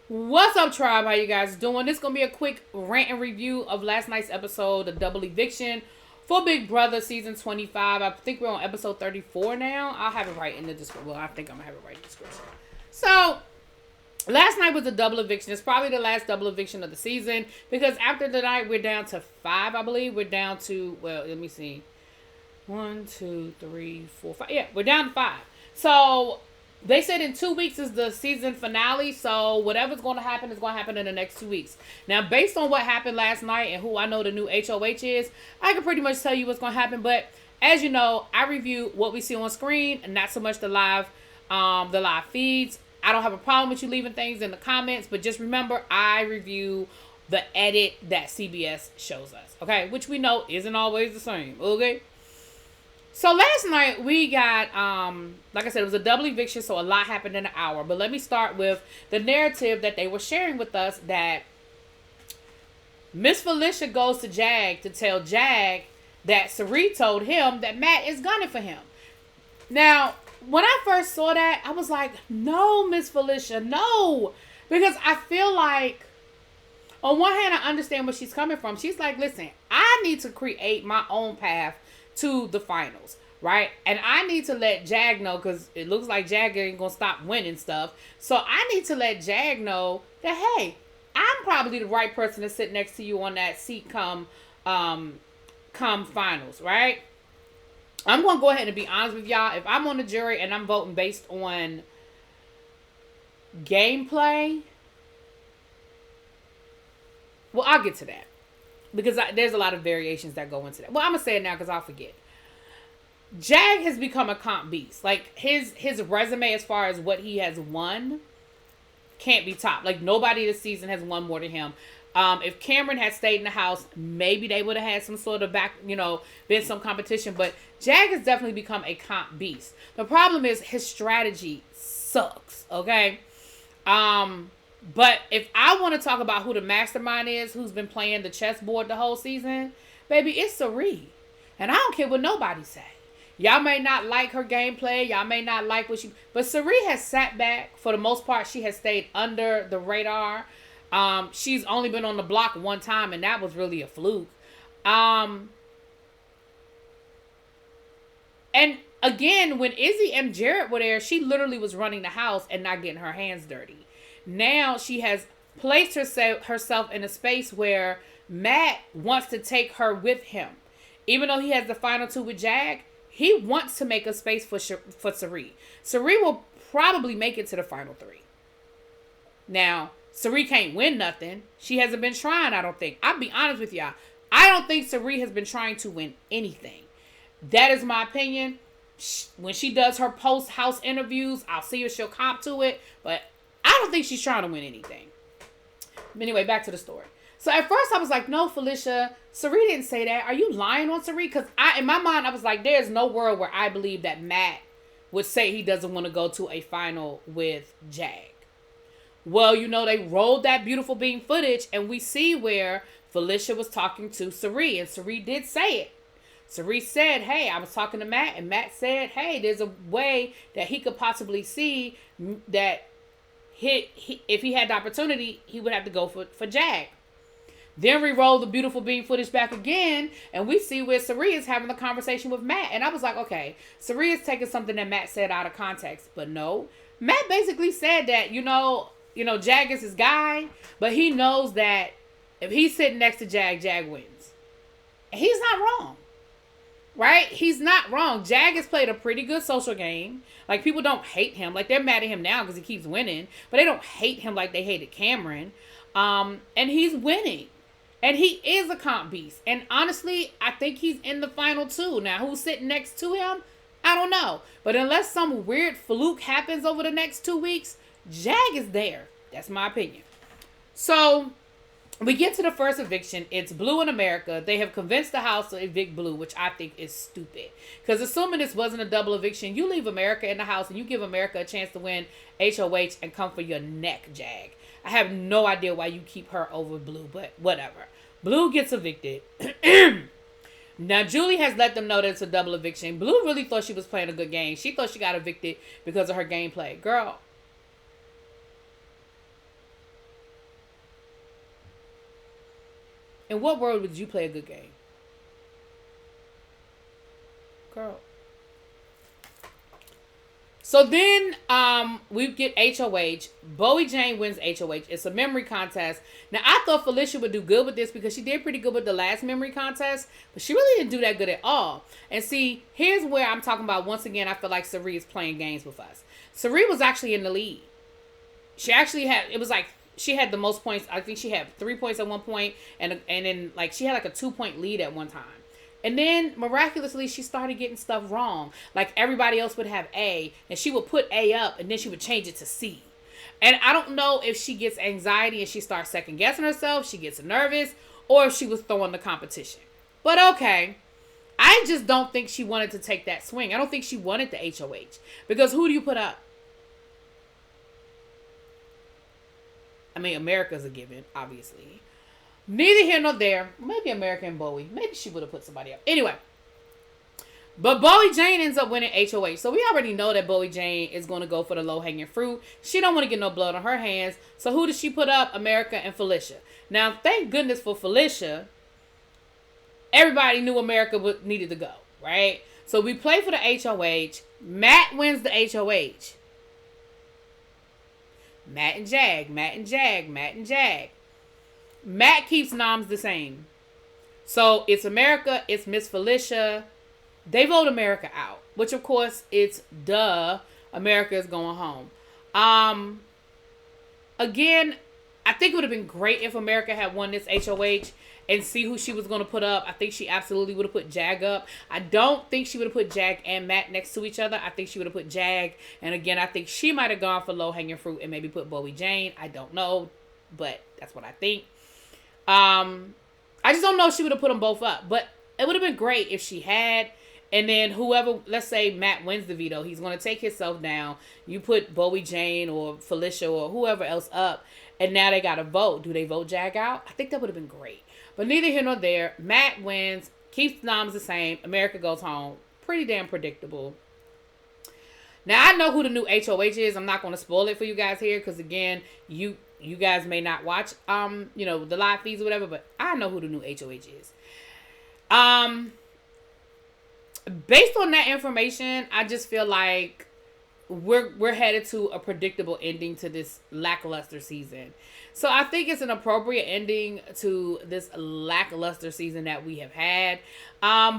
What's up, tribe? How you guys doing? This is going to be a quick rant and review of last night's episode, the double eviction for Big Brother season 25. I think we're on episode 34 now. I'll have it right in the description. Well, I think I'm going to have it right in the description. So, last night was a double eviction. It's probably the last double eviction of the season because after the night, we're down to 5, I believe. We're down to, well, let me see. 1, 2, 3, 4, 5. Yeah, we're down to 5. So, they said in 2 weeks is the season finale, so whatever's going to happen is going to happen in the next 2 weeks. Now, based on what happened last night and who I know the new HOH is, I can pretty much tell you what's going to happen. But as you know, I review what we see on screen and not so much the live feeds. I don't have a problem with you leaving things in the comments, but just remember, I review the edit that CBS shows us, okay? Which we know isn't always the same, okay? So last night we got, like I said, it was a double eviction, so a lot happened in an hour. But let me start with the narrative that they were sharing with us that Miss Felicia goes to Jag to tell Jag that Cirie told him that Matt is gunning for him. Now, when I first saw that, I was like, no, Miss Felicia, no. Because I feel like, on one hand, I understand where she's coming from. She's like, listen, I need to create my own path to the finals, right? And I need to let Jag know, because it looks like Jag ain't gonna stop winning stuff. So I need to let Jag know that, hey, I'm probably the right person to sit next to you on that seat come finals, right? I'm gonna go ahead and be honest with y'all. If I'm on the jury and I'm voting based on gameplay, well, I'll get to that. Because there's a lot of variations that go into that. Well, I'm going to say it now because I'll forget. Jag has become a comp beast. Like, his resume as far as what he has won can't be topped. Like, nobody this season has won more than him. If Cameron had stayed in the house, maybe they would have had some sort of been some competition. But Jag has definitely become a comp beast. The problem is his strategy sucks, okay? But if I want to talk about who the mastermind is, who's been playing the chessboard the whole season, baby, it's Cirie. And I don't care what nobody say. Y'all may not like her gameplay. Y'all may not like what she... But Cirie has sat back. For the most part, she has stayed under the radar. She's only been on the block one time, and that was really a fluke. And again, when Izzy and Jared were there, she literally was running the house and not getting her hands dirty. Now she has placed herself in a space where Matt wants to take her with him. Even though he has the final 2 with Jag, he wants to make a space for Cirie. Cirie will probably make it to the final 3. Now, Cirie can't win nothing. She hasn't been trying, I don't think. I'll be honest with y'all. I don't think Cirie has been trying to win anything. That is my opinion. When she does her post-house interviews, I'll see if she'll comp to it. But I don't think she's trying to win anything. Anyway, back to the story. So at first I was like, no, Felicia, Cirie didn't say that. Are you lying on Cirie? Because in my mind, I was like, there's no world where I believe that Matt would say he doesn't want to go to a final with Jag. Well, they rolled that beautiful beam footage and we see where Felicia was talking to Cirie, and Cirie did say it. Cirie said, hey, I was talking to Matt, and Matt said, hey, there's a way that he could possibly see that if he had the opportunity, he would have to go for Jag. Then we roll the beautiful beam footage back again, and we see where Cirie is having a conversation with Matt. And I was like, okay, Cirie is taking something that Matt said out of context. But no, Matt basically said that, Jag is his guy, but he knows that if he's sitting next to Jag, Jag wins. And he's not wrong. Right? He's not wrong. Jag has played a pretty good social game. Like, people don't hate him. Like, they're mad at him now because he keeps winning. But they don't hate him like they hated Cameron. And he's winning. And he is a comp beast. And honestly, I think he's in the final 2. Now, who's sitting next to him? I don't know. But unless some weird fluke happens over the next 2 weeks, Jag is there. That's my opinion. So we get to the first eviction. It's Blue in America. They have convinced the house to evict Blue, which I think is stupid. Because assuming this wasn't a double eviction, you leave America in the house and you give America a chance to win HOH and come for your neck, Jag. I have no idea why you keep her over Blue, but whatever. Blue gets evicted. Now, Julie has let them know that it's a double eviction. Blue really thought she was playing a good game. She thought she got evicted because of her gameplay. Girl, In what world would you play a good game? Girl. So then we get HOH. Bowie Jane wins HOH. It's a memory contest. Now, I thought Felicia would do good with this because she did pretty good with the last memory contest, but she really didn't do that good at all. And see, here's where I'm talking about, once again, I feel like Sari is playing games with us. Sari was actually in the lead. She actually had, it was like, she had the most points. I think she had 3 points at one point, and then like she had like a 2-point lead at one time. And then, miraculously, she started getting stuff wrong. Like, everybody else would have A, and she would put A up, and then she would change it to C. And I don't know if she gets anxiety and she starts second-guessing herself, she gets nervous, or if she was throwing the competition. But okay. I just don't think she wanted to take that swing. I don't think she wanted the HOH. Because who do you put up? I mean, America's a given, obviously. Neither here nor there. Maybe America and Bowie. Maybe she would have put somebody up. Anyway. But Bowie Jane ends up winning HOH. So we already know that Bowie Jane is going to go for the low-hanging fruit. She don't want to get no blood on her hands. So who does she put up? America and Felicia. Now, thank goodness for Felicia. Everybody knew America needed to go, right? So we play for the HOH. Matt wins the HOH. Matt and Jag. Matt and Jag. Matt and Jag. Matt keeps noms the same. So it's America, it's Miss Felicia. They vote America out, which of course it's America is going home. Again, I think it would have been great if America had won this HOH and see who she was going to put up. I think she absolutely would have put Jag up. I don't think she would have put Jag and Matt next to each other. I think she would have put Jag. And again, I think she might have gone for low-hanging fruit and maybe put Bowie Jane. I don't know, but that's what I think. I just don't know if she would have put them both up, but it would have been great if she had. And then whoever, let's say Matt wins the veto, he's going to take himself down. You put Bowie Jane or Felicia or whoever else up, and now they got to vote. Do they vote Jag out? I think that would have been great. But neither here nor there. Matt wins, keeps the noms the same. America goes home. Pretty damn predictable. Now, I know who the new HOH is. I'm not going to spoil it for you guys here because, again, you guys may not watch, the live feeds or whatever, but I know who the new HOH is. Based on that information, I just feel like we're headed to a predictable ending to this lackluster season. So I think it's an appropriate ending to this lackluster season that we have had.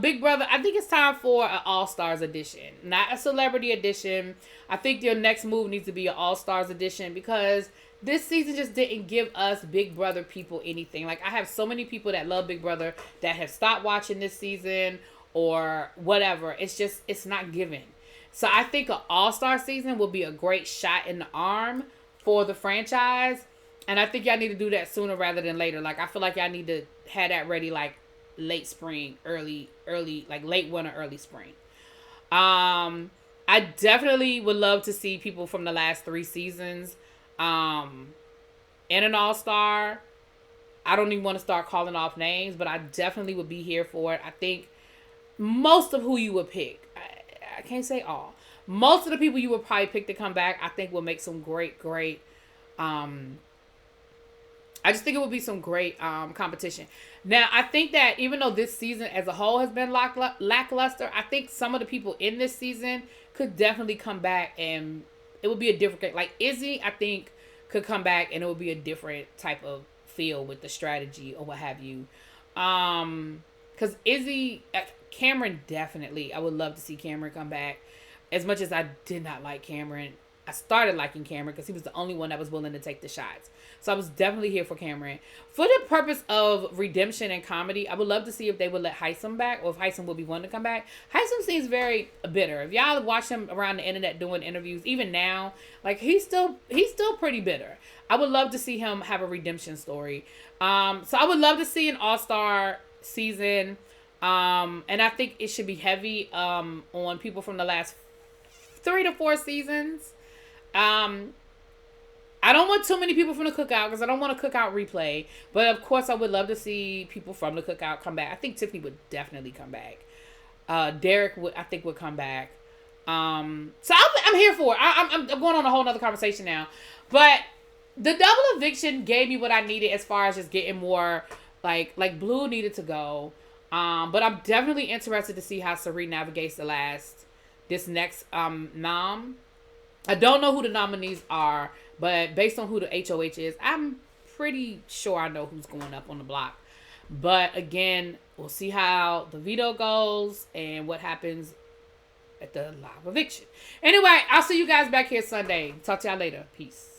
Big Brother, I think it's time for an All-Stars edition, not a celebrity edition. I think your next move needs to be an All-Stars edition because this season just didn't give us Big Brother people anything. Like, I have so many people that love Big Brother that have stopped watching this season or whatever. It's not given. So I think an All-Star season will be a great shot in the arm for the franchise. And I think y'all need to do that sooner rather than later. Like, I feel like y'all need to have that ready like late spring, early, like late winter, early spring. I definitely would love to see people from the last 3 seasons in an All-Star. I don't even want to start calling off names, but I definitely would be here for it. I think most of who you would pick, I can't say all, most of the people you would probably pick to come back, I think will make some great I just think it would be some great competition. Now, I think that even though this season as a whole has been lackluster, I think some of the people in this season could definitely come back and it would be a different, like Izzy, I think could come back and it would be a different type of feel with the strategy or what have you. Because Izzy, Cameron definitely, I would love to see Cameron come back. As much as I did not like Cameron, I started liking Cameron because he was the only one that was willing to take the shots. So I was definitely here for Cameron. For the purpose of redemption and comedy, I would love to see if they would let Heisem back or if Heisem would be one to come back. Heisem seems very bitter. If y'all watch him around the internet doing interviews, even now, like he's still pretty bitter. I would love to see him have a redemption story. So I would love to see an All-Star season. And I think it should be heavy on people from the last 3 to 4 seasons. I don't want too many people from the cookout because I don't want a cookout replay. But of course, I would love to see people from the cookout come back. I think Tiffany would definitely come back. Derek would come back. So I'm here for it. I'm going on a whole nother conversation now. But the double eviction gave me what I needed as far as just getting more Like Blue needed to go. But I'm definitely interested to see how Sari navigates this next nom. I don't know who the nominees are, but based on who the HOH is, I'm pretty sure I know who's going up on the block. But again, we'll see how the veto goes and what happens at the live eviction. Anyway, I'll see you guys back here Sunday. Talk to y'all later. Peace.